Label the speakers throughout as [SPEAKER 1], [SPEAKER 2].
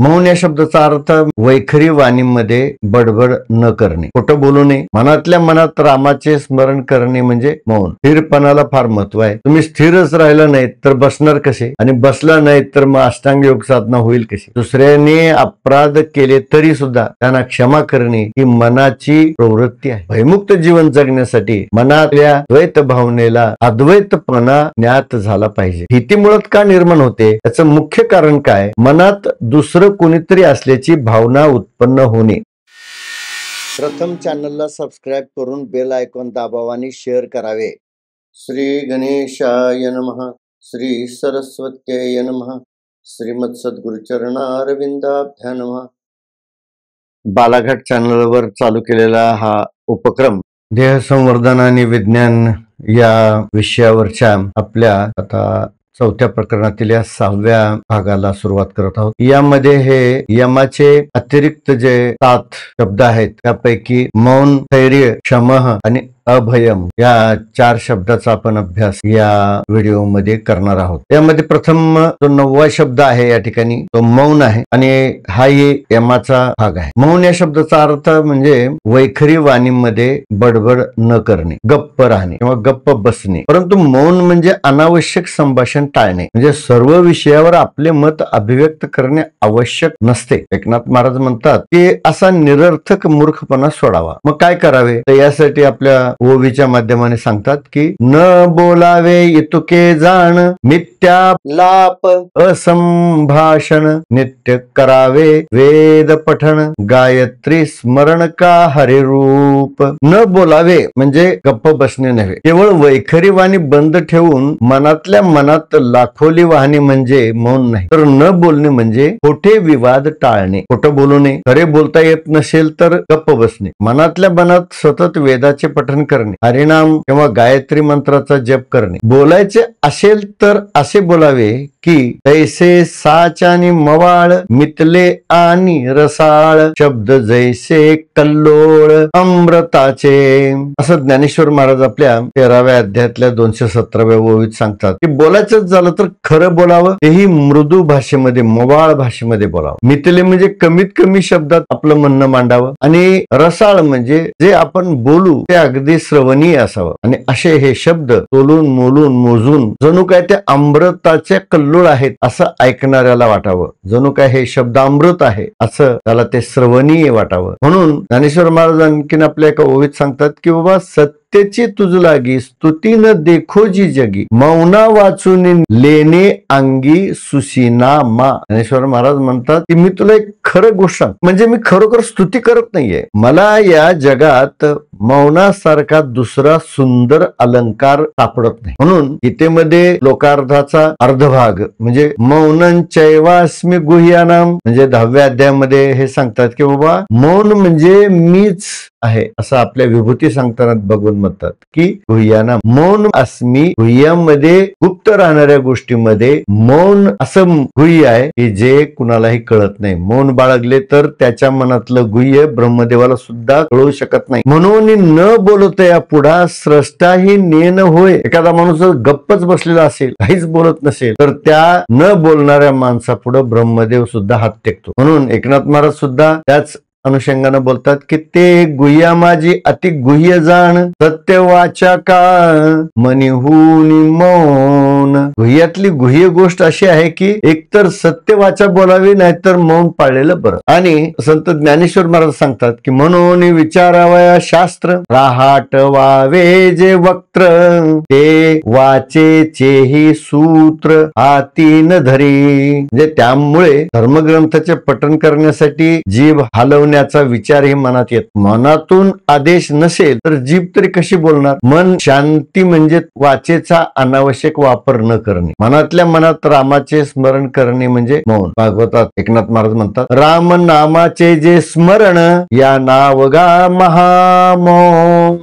[SPEAKER 1] मौन या शब्दाचा अर्थ वैखरी वाणीमध्ये बडबड न करणे, खोटं बोलू नये, मनातल्या मनात रामाचे स्मरण करणे म्हणजे मौन. स्थिरपणाला फार महत्व आहे. तुम्ही स्थिरच राहिलं नाहीत तर बसणार कसे, आणि बसला नाहीत तर मग अष्टांग योग साधना होईल कशी. दुसऱ्याने अपराध केले तरी सुद्धा त्यांना क्षमा करणे ही मनाची प्रवृत्ती आहे. भयमुक्त जीवन जगण्यासाठी मनातल्या द्वैत भावनेला अद्वैतपणा ज्ञात झाला पाहिजे. भीती मुळात का निर्माण होते याचं मुख्य कारण काय, मनात दुसरं कोणीतरी असल्याची भावना उत्पन्न होणे. प्रथम चॅनलला सबस्क्राईब करून बेल आयकॉन दाबावा आणि शेअर करावे. श्री गणेशाय नमः. श्री सरस्वत्यै नमः. श्रीमद सद्गुरुचरणारविंदाभ्यां नमः. बालाघाट चॅनलवर चालू केलेला हा उपक्रम देह संवर्धन आणि विज्ञान या विषयावरच्या आपल्या आता 4थ्या प्रकरणातील या 6व्या भागाला सुरुवात करत आहोत. यामध्ये हे यमाचे अतिरिक्त जे 7 शब्द आहेत त्यापैकी मौन, स्थैर्य, क्षमः आणि अभयम या 4 शब्दाचा आपण अभ्यास या व्हिडिओ मध्ये करणार आहोत. यामध्ये प्रथम जो 9वा शब्द आहे या ठिकाणी तो मौन आहे आणि हाही यमाचा भाग आहे. मौन या शब्दाचा अर्थ म्हणजे वैखरी वाणीमध्ये बडबड न करणे, गप्प राहणे किंवा गप्प बसणे. परंतु मौन म्हणजे अनावश्यक संभाषण टाळणे, म्हणजे सर्व विषयावर आपले मत अभिव्यक्त करणे आवश्यक नसते. एकनाथ महाराज म्हणतात की असा निरर्थक मूर्खपणा सोडावा. मग काय करावे, तर यासाठी आपल्या ओवीच्या माध्यमाने सांगतात की न बोलावे इतुके जाण, मिथ्यालाप असंभाषण, नित्य करावे वेद पठण, गायत्री स्मरण का हरिरूप. न बोलावे म्हणजे गप्प बसणे नव्हे, केवळ वैखरी वाणी बंद ठेवून मनातल्या मनात लाखोली वाहणे म्हणजे मौन नाही. तर न बोलणे म्हणजे खोटे विवाद टाळणे, खोटं बोलू नये, खरे बोलता येत नसेल तर गप्प बसणे, मनातल्या मनात सतत वेदाचे पठन करणे, हरिनाम किंवा गायत्री मंत्राचा जप करणे. बोलायचे असेल तर असे बोलावे की तैसे साच आणि मवाळ, मितले आणि रसाळ, शब्द जैसे कल्लोळ अमृताचे. असं ज्ञानेश्वर महाराज आपल्या 13व्या अध्यायातल्या 217व्या ओवीत सांगतात की बोलायचंच झालं तर खरं बोलावं, तेही मृदू भाषेमध्ये, मवाळ भाषेमध्ये बोलावं. मितले म्हणजे कमीत कमी शब्दात आपलं म्हणणं मांडावं, आणि रसाळ म्हणजे जे आपण बोलू ते अगदी श्रवणीय असावं. आणि असे हे शब्द तोलून मोलून मोजून जणू काय ते अमृताचे कल्लोळ आहेत असं ऐकणाऱ्याला वाटावं, जणू काय हे शब्द अमृत आहे असं त्याला ते श्रवणीय वाटावं. म्हणून ज्ञानेश्वर महाराज आणखीन आपल्या एका ओवीत सांगतात की बाबा सत्याची तुझ लागी, स्तुती न देखोजी जगी, मौना वाचून लेणे अंगी सुसीना मा. ज्ञानेश्वर महाराज म्हणतात की मी तुला एक खरं गोष्ट सांग, म्हणजे मी खरोखर स्तुती करत नाहीये, मला या जगात मौनासारखा दुसरा सुंदर अलंकार सापडत नाही. म्हणून गीतेमध्ये लोकार्धाचा अर्धभाग म्हणजे मौनं चैवास्मी गुह्यानाम, म्हणजे 10व्या अध्यायामध्ये हे सांगतात की बाबा मौन म्हणजे मीच आहे असं आपल्या विभूती सांगताना भगवान म्हणतात की गुह्यानाम मौन अस्मी. गुह्यामध्ये गुप्त राहणाऱ्या गोष्टीमध्ये मौन असं गुह्य आहे की जे कुणालाही कळत नाही. मौन बाळगले तर त्याच्या मनातलं गुह्य ब्रह्मदेवाला सुद्धा कळू शकत नाही. म्हणून न बोलत या पुढा स्रष्टाही नेन होय. एखादा माणूस गप्पच बसलेला असेल, काहीच बोलत नसेल, तर त्या न बोलणाऱ्या माणसापुढे ब्रह्मदेव सुद्धा हात टेकतो. म्हणून एकनाथ महाराज सुद्धा त्याच अनुषंगानं बोलतात की ते गुह्या माझी अति गुह्य जाण, सत्य वाचा का मनिहुनी मौन. गुह्यातली गुह्य गोष्ट अशी आहे की एकतर सत्य वाचा बोलावी नाहीतर मौन पाळलेलं बरं. आणि संत ज्ञानेश्वर महाराज सांगतात की म्हणून विचारावया शास्त्र, राहाटवावे जे वक्त्र, ते वाचेचेही सूत्र हातीन धरी. म्हणजे त्यामुळे धर्मग्रंथाचे पठण करण्यासाठी जीभ हलवणे विचारही मनात येत. मनातून आदेश नसेल तर जीभ तरी कशी बोलणार. मन शांती म्हणजे वाचेचा अनावश्यक वापर न करणे, मनातल्या मनात रामाचे स्मरण करणे म्हणजे मौन. भागवतात एकनाथ महाराज म्हणतात राम नामाचे जे स्मरण, या नाव गा महामौन.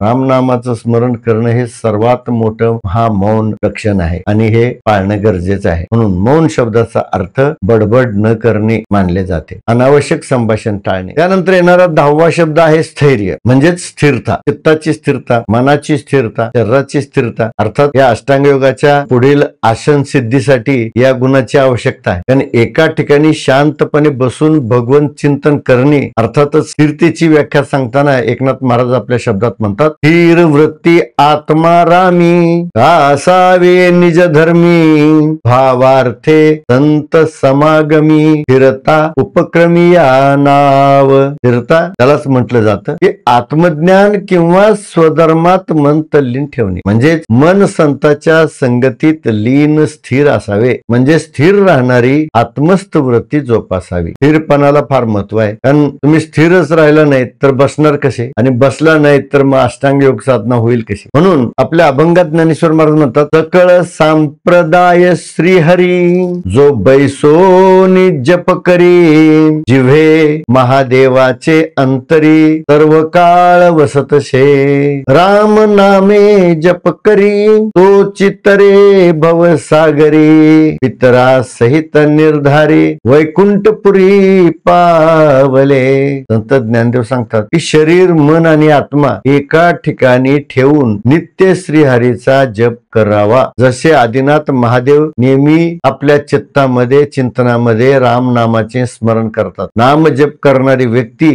[SPEAKER 1] राम नामाचं स्मरण करणं हे सर्वात मोठं महामौन लक्षण आहे आणि हे पाळणं गरजेचं आहे. म्हणून मौन शब्दाचा अर्थ बडबड न करणे मानले जाते, अनावश्यक संभाषण टाळणे. त्यानंतर येणारा 10वा शब्द आहे स्थैर्य, म्हणजेच स्थिरता, चित्ताची स्थिरता, मनाची स्थिरता, शरीराची स्थिरता. अर्थात या अष्टांग योगाच्या पुढील आसन सिद्धीसाठी या गुणाची आवश्यकता आहे. कारण एका ठिकाणी शांतपणे बसून भगवंत चिंतन करणे, अर्थातच स्थिरतेची व्याख्या सांगताना एकनाथ महाराज आपल्या शब्दात म्हणतात, स्थिर वृत्ती आत्मा रामी असावे निज धर्मी भावार्थे संत समागमी स्थिरता उपक्रमी या नाव. स्थिरता त्यालाच म्हटलं जातं की आत्मज्ञान किंवा स्वधर्मात मन तल्लीन ठेवणे, म्हणजेच मन संतांच्या संगतीत लीन स्थिर असावे, म्हणजे स्थिर राहणारी आत्मस्थ वृत्ती जोपासावी. स्थिरपणाला फार महत्व आहे. कारण तुम्ही स्थिरच राहिला नाही तर बसणार कसे, आणि बसला नाही तर मग अष्टांग योग साधना होईल कशी. म्हणून आपल्या अभंगात ज्ञानेश्वर महाराज म्हणतात, सकळ संप्रदाय श्रीहरी जो बैसोनी जप करी जिव्हे महादेवाचे अंतरी सर्व काळ वसत शे. राम नामे जप करी तो चितरे भवसागरी पितरा सहित निर्धारी वैकुंठपुरी पावले. संत ज्ञानदेव सांगतात की शरीर, मन आणि आत्मा एका ठिकाणी ठेवून नित्य श्रीहरीचा जप करावा. जसे आदिनाथ महादेव नेहमी आपल्या चित्तामध्ये चिंतनामध्ये राम नामाचे स्मरण करतात. नाम जप करणारी व्यक्ती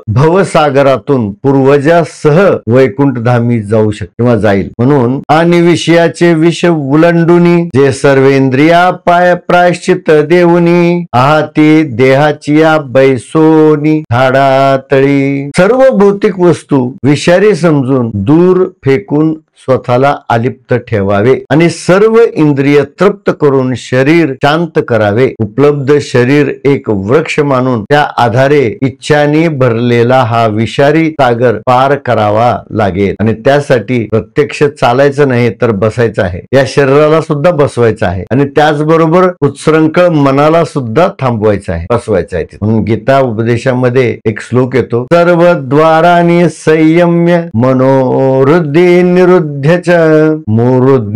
[SPEAKER 1] भवसागरातून पूर्वजासह वैकुंठधामी जाऊ शकते किंवा जाईल. म्हणून आणि विषयाचे विष उलंडुनी जे सर्वेंद्रिया पाय प्रायश्चित देऊनी आहाती देहाची या बैसोनी झाडातळी. सर्व भौतिक वस्तू विषारी समजून दूर फेकून स्वतःला अलिप्त ठेवावे आणि सर्व इंद्रिय तृप्त करून शरीर शांत करावे. उपलब्ध शरीर एक वृक्ष मानून त्या आधारे इच्छाने भरलेला हा विषारी सागर पार करावा लागेल. आणि त्यासाठी प्रत्यक्ष चालायचं नाही तर बसायचं आहे. या शरीराला सुद्धा बसवायचं आहे आणि त्याचबरोबर उत्सृंखळ मनाला सुद्धा थांबवायचं आहे, बसवायचं आहे. म्हणून गीता उपदेशामध्ये एक श्लोक येतो, सर्व द्वारांनी संयम्य मनोवृद्धी निरुद्ध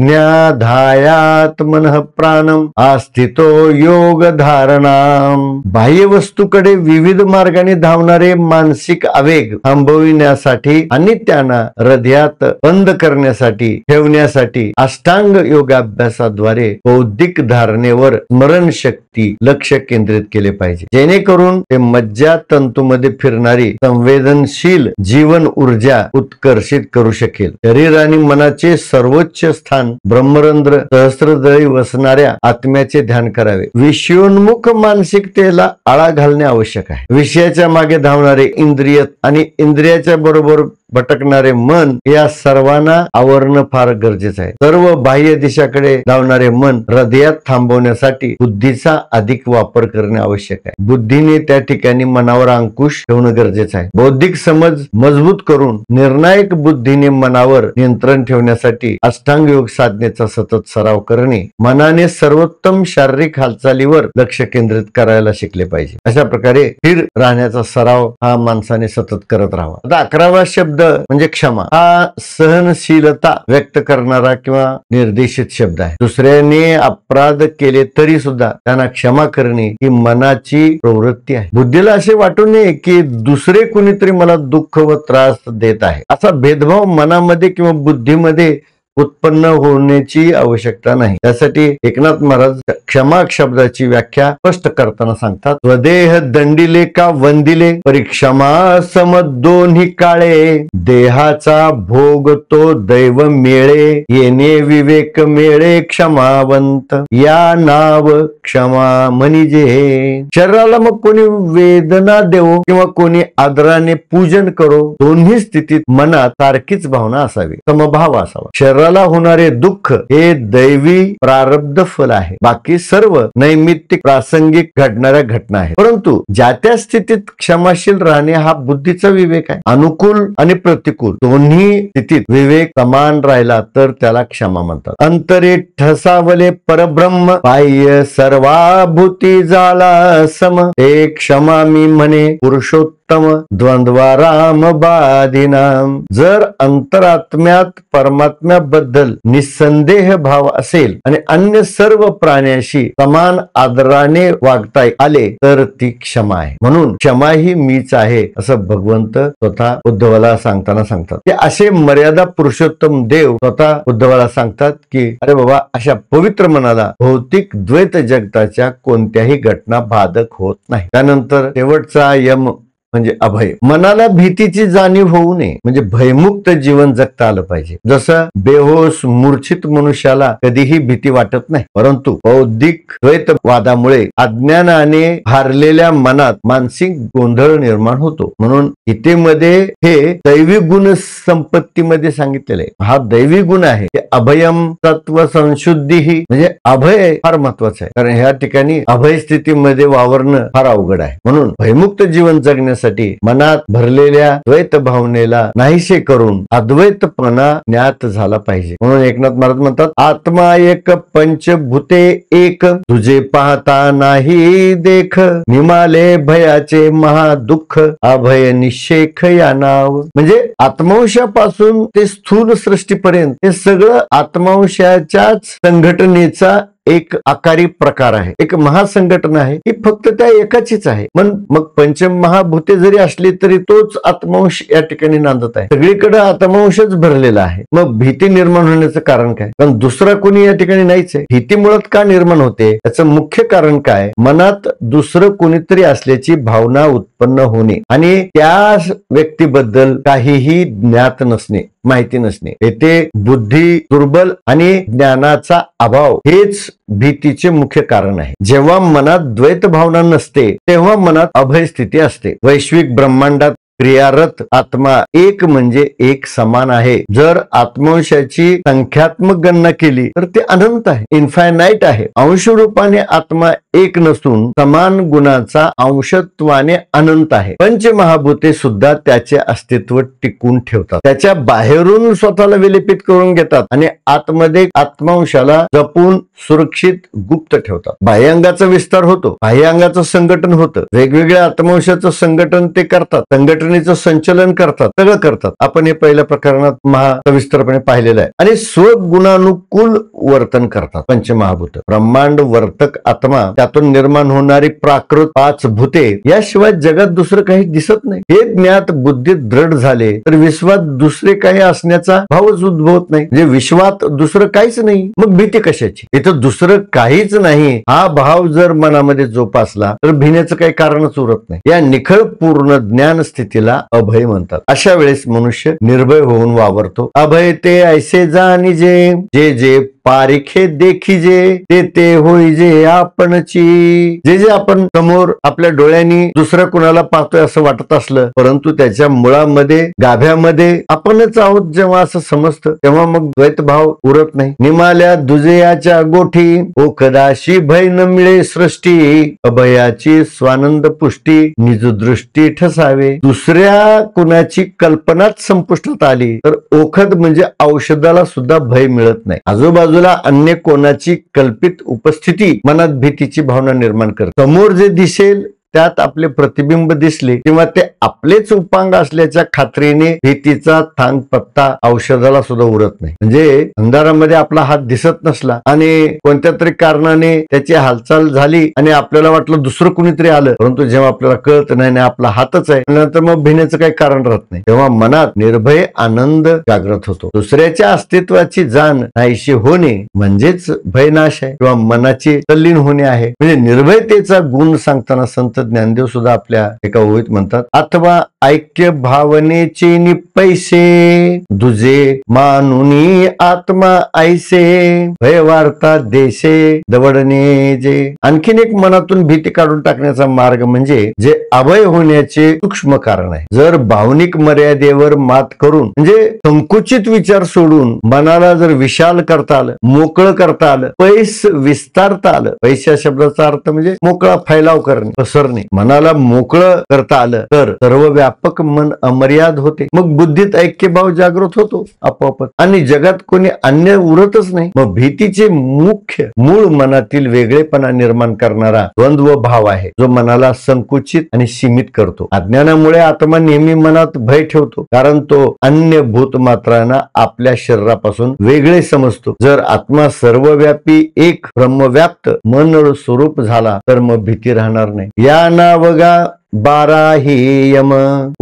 [SPEAKER 1] मूर्ध्याधायात मनः प्राणम आस्थितो योग धारणाम. बाह्य वस्तूकडे विविध मार्गाने धावणारे मानसिक आवेग थांबविण्यासाठी आणि त्यांना हृदयात बंद करण्यासाठी ठेवण्यासाठी अष्टांग योगाभ्यासाद्वारे बौद्धिक धारणेवर स्मरणशक्ती लक्ष केंद्रित केले पाहिजे, जेणेकरून ते मज्जा तंतूमध्ये फिरणारी संवेदनशील जीवन ऊर्जा उत्कर्षित करू शकेल. शरीर आणि मनाचे सर्वोच्च स्थान ब्रह्मरंध्र सहस्त्रदळी वसणाऱ्या आत्म्याचे ध्यान करावे. विषयोन्मुख मानसिकतेला आळा घालणे आवश्यक आहे. विषयाच्या मागे धावणारे इंद्रिय आणि इंद्रियाच्या बरोबर भटकणारे मन या सर्वांना आवरणं फार गरजेचं आहे. सर्व बाह्य दिशाकडे धावणारे मन हृदयात थांबवण्यासाठी बुद्धीचा अधिक वापर करणे आवश्यक आहे. बुद्धीने त्या ठिकाणी मनावर अंकुश ठेवणं गरजेचं आहे. बौद्धिक समज मजबूत करून निर्णायक बुद्धीने मनावर नियंत्रण ठेवण्यासाठी अष्टांग योग साधनेचा सतत सराव करणे, मनाने सर्वोत्तम शारीरिक हालचालीवर लक्ष केंद्रित करायला शिकले पाहिजे. अशा प्रकारे स्थिर राहण्याचा सराव हा माणसाने सतत करत राहावा. आता 11वा शब्द म्हणजे क्षमा. हा सहनशीलता व्यक्त करणारा किंवा निर्देशित शब्द आहे. दुसऱ्याने अपराध केले तरी सुद्धा त्यांना क्षमा करणे ही मनाची प्रवृत्ती आहे. बुद्धीला असे वाटू नये की दुसरे कुणीतरी मला दुःख व त्रास देत आहे, असा भेदभाव मनामध्ये किंवा बुद्धीमध्ये उत्पन्न होण्याची आवश्यकता नाही. त्यासाठी एकनाथ महाराज क्षमा शब्दाची व्याख्या स्पष्ट करताना सांगतात, स्वदेह दंडिले का वंदिले परीक्षमा सम दोन्ही काळे देहाचा भोग तो दैव मिळे येणे विवेक मिळे क्षमावंत या नाव क्षमा म्हणजे. शरीराला मग कोणी वेदना देवो किंवा कोणी आदराने पूजन करो, दोन्ही स्थितीत मनात सारखीच भावना असावी, समभाव असावा. शरीराला होणारे दुःख हे दैवी प्रारब्ध फल आहे, बाकी सर्व नैमित्तिक प्रासंगिक घडणाऱ्या घटना आहेत. परंतु ज्या त्या स्थितीत क्षमाशील राहणे हा बुद्धीचा विवेक आहे. अनुकूल आणि प्रतिकूल दोन्ही स्थितीत विवेक समान राहिला तर त्याला क्षमा म्हणतात. अंतरे ठसावले परब्रह्म बाह्य सर्वाभूती झाला सम ते क्षमा मी म्हणे पुरुषोत्तम उत्तम द्वंद्वाराम बाधिनाम. जर अंतरात्म्यात परमात्म्याबद्दल निसंदेह भाव असेल आणि अन्य सर्व प्राण्याशी समान आदराने वागता आले तर ती क्षमा आहे. म्हणून क्षमा ही मीच आहे असं भगवंत स्वतः उद्धवाला सांगताना सांगतात. ते असे मर्यादा पुरुषोत्तम देव स्वतः उद्धवाला सांगतात की अरे बाबा, अशा पवित्र मनाला भौतिक द्वैत जगताच्या कोणत्याही घटना बाधक होत नाही. त्यानंतर शेवटचा यम म्हणजे अभय. मनाला भीतीची जाणीव होऊ नये, म्हणजे भयमुक्त जीवन जगता आलं पाहिजे. जसं बेहोश मूर्छित मनुष्याला कधीही भीती वाटत नाही, परंतु बौद्धिक द्वैतवादामुळे अज्ञानाने हारलेल्या मनात मानसिक गोंधळ निर्माण होतो. म्हणून गीतेमध्ये हे दैवी गुण संपत्तीमध्ये सांगितलेले आहे. हा दैवी गुण आहे. हे अभयम तत्व संशुद्धी ही, म्हणजे अभय फार महत्वाचं आहे, कारण ह्या ठिकाणी अभय स्थितीमध्ये वावरणं फार अवघड आहे. म्हणून भयमुक्त जीवन जगण्यासाठी मनात भरलेल्या द्वैत भावनेला नाहीसे करून अद्वैतपणा ज्ञात झाला पाहिजे. म्हणून एकनाथ महाराज म्हणतात, आत्मा एक पंचभूते एक, तुझे पाहता नाही देख, निमाले भयाचे महादुःख, अभय निषेख या नाव. म्हणजे आत्मांशापासून ते स्थूल सृष्टीपर्यंत हे सगळं आत्मांशाच्याच संघटनेचा एक आकारी प्रकार आहे, एक महासंघटना आहे. ही फक्त त्या एकाचीच आहे. मग पंचमहाभूते जरी असली तरी तोच आत्मांश या ठिकाणी नांदत आहे. सगळीकडे आत्मांशच भरलेला आहे. मग भीती निर्माण होण्याचं कारण काय? कारण दुसरा कोणी या ठिकाणी नाहीच आहे. भीती मुळात का निर्माण होते याचं मुख्य कारण काय? मनात दुसरं कोणीतरी असल्याची भावना उत्पन्न होणे आणि त्या व्यक्तीबद्दल काहीही ज्ञात नसणे, माहिती नसणे. येथे बुद्धी दुर्बल आणि ज्ञानाचा अभाव हेच भीतीचे मुख्य कारण आहे. जेव्हा मनात द्वैत भावना नसते तेव्हा मनात अभय स्थिती असते. वैश्विक ब्रह्मांडात क्रियारत आत्मा एक म्हणजे एक समान आहे. जर आत्मांशाची संख्यात्मक गणना केली तर ते अनंत आहे, इन्फायनाइट आहे. अंशरूपाने आत्मा एक नसून समान गुणाचा अंशत्वाने अनंत आहे. पंचमहाभूते सुद्धा त्याचे अस्तित्व टिकून ठेवतात, त्याच्या बाहेरून स्वतःला विलेपित करून घेतात आणि आतमध्ये आत्मांशाला जपून सुरक्षित गुप्त ठेवतात. बाह्यांगाचा विस्तार होतो, बाह्यांगाचं संघटन होतं, वेगवेगळ्या आत्मांशाचं संघटन ते करतात, संघटनेचं संचलन करतात, सगळं करतात. आपण हे पहिल्या प्रकरणात सविस्तरपणे पाहिलेलं आहे. आणि स्वगुणानुकूल वर्तन करतात पंचमहाभूत. ब्रह्मांड वर्तक आत्मा, त्यातून निर्माण होणारी प्राकृत पाच भूते, याशिवाय जगात दुसरं काही दिसत नाही. हे ज्ञात बुद्धीत दृढ झाले तर विश्वात दुसरे काही असण्याचा भावच उद्भवत नाही. म्हणजे विश्वात दुसरं काहीच नाही, मग भीती कशाची? इथं दुसरं काहीच नाही हा भाव जर मनामध्ये जोपासला तर भिण्याचं काही कारणच उरत नाही. या निखळ पूर्ण ज्ञान स्थितीला अभय म्हणतात. अशा वेळेस मनुष्य निर्भय होऊन वावरतो. अभय ते ऐसे जाणीजे, जे जे पारिखे देखीजे, ते ते होईजे आपणची. जे जे आपण समोर आपल्या डोळ्यांनी दुसऱ्या कुणाला पाहतोय असं वाटत असलं, परंतु त्याच्या मुळामध्ये गाभ्यामध्ये आपणच आहोत जेव्हा असं समजतं, तेव्हा मग द्वैतभाव उरत नाही. निमाल्या दुजयाच्या गोठी, ओखदाशी भय न मिळे सृष्टी, अभयाची स्वानंद पुष्टी, निजदृष्टी ठसावे. दुसऱ्या कुणाची कल्पनाच संपुष्टात आली तर ओखद म्हणजे औषधाला सुद्धा भय मिळत नाही. आजूबाजूला अन्य कोणाची कल्पित उपस्थिती मनात भीतीची भावना निर्माण करते. समोर जे दिसेल त्यात आपले प्रतिबिंब दिसले किंवा ते आपलेच उपांग असल्याच्या खात्रीने भीतीचा थांग पत्ता औषधाला सुद्धा उरत नाही. म्हणजे अंधारामध्ये आपला हात दिसत नसला आणि कोणत्या तरी कारणाने त्याची हालचाल झाली आणि आपल्याला वाटलं दुसरं कुणीतरी आलं, परंतु जेव्हा आपल्याला कळत नाही आपला हातच आहे, नंतर मग भिण्याचं काही कारण राहत नाही. तेव्हा मनात निर्भय आनंद जागृत होतो. दुसऱ्याच्या अस्तित्वाची जाण नाहीशी होणे म्हणजेच भयनाश आहे किंवा मनाची तल्लीन होणे आहे. म्हणजे निर्भयतेचा गुण सांगताना संत ज्ञानदेव सुद्धा आपल्या एका ओळीत म्हणतात, अथवा ऐक्य भावनेचे पैसे, दुजे मानुनी आत्मा ऐसे, भय वार्ता देशे दवडणे जे. आणखीन एक मनातून भीती काढून टाकण्याचा मार्ग म्हणजे जे अभय होण्याचे सूक्ष्म कारण आहे. जर भावनिक मर्यादेवर मात करून म्हणजे संकुचित विचार सोडून मनाला जर विशाल करता आलं, मोकळं करता आलं, पैस विस्तारता आलं. पैशा शब्दाचा अर्थ म्हणजे मोकळा फैलाव करणे, पसरणे. मनाला मोकळं करता आलं तर सर्व व्यापक मन अमर्याद होते, मग बुद्धीत ऐक्यभाव जागृत होतो आपोआपच, आणि जगात कोणी अन्य उरतच नाही. मग भीतीचे मुख्य मूळ मनातील वेगळेपणा निर्माण करणारा द्वंद्व भाव आहे, जो मनाला संकुचित आणि सीमित करतो. अज्ञानामुळे आत्मा नेहमी मनात भय ठेवतो, कारण तो अन्य भूतमात्रांना आपल्या शरीरापासून वेगळे समजतो. जर आत्मा सर्वव्यापी एक ब्रह्मव्याप्त मन स्वरूप झाला तर मग भीती राहणार नाही. या नावगा 12 ही यम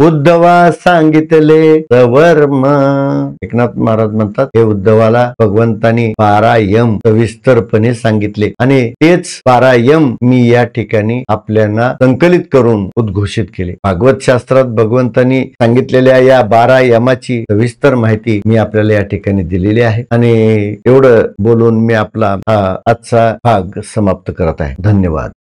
[SPEAKER 1] उद्धवा सांगितले सवर्म. एकनाथ महाराज म्हणतात, हे उद्धवाला भगवंतानी 12 यम सविस्तरपणे सांगितले, आणि तेच 12 यम मी या ठिकाणी आपल्याला संकलित करून उद्घोषित केले. भागवत शास्त्रात भगवंतानी सांगितलेल्या या 12 यमाची सविस्तर माहिती मी आपल्याला या ठिकाणी दिलेली आहे. आणि एवढं बोलून मी आपला आजचा भाग समाप्त करत आहे. धन्यवाद.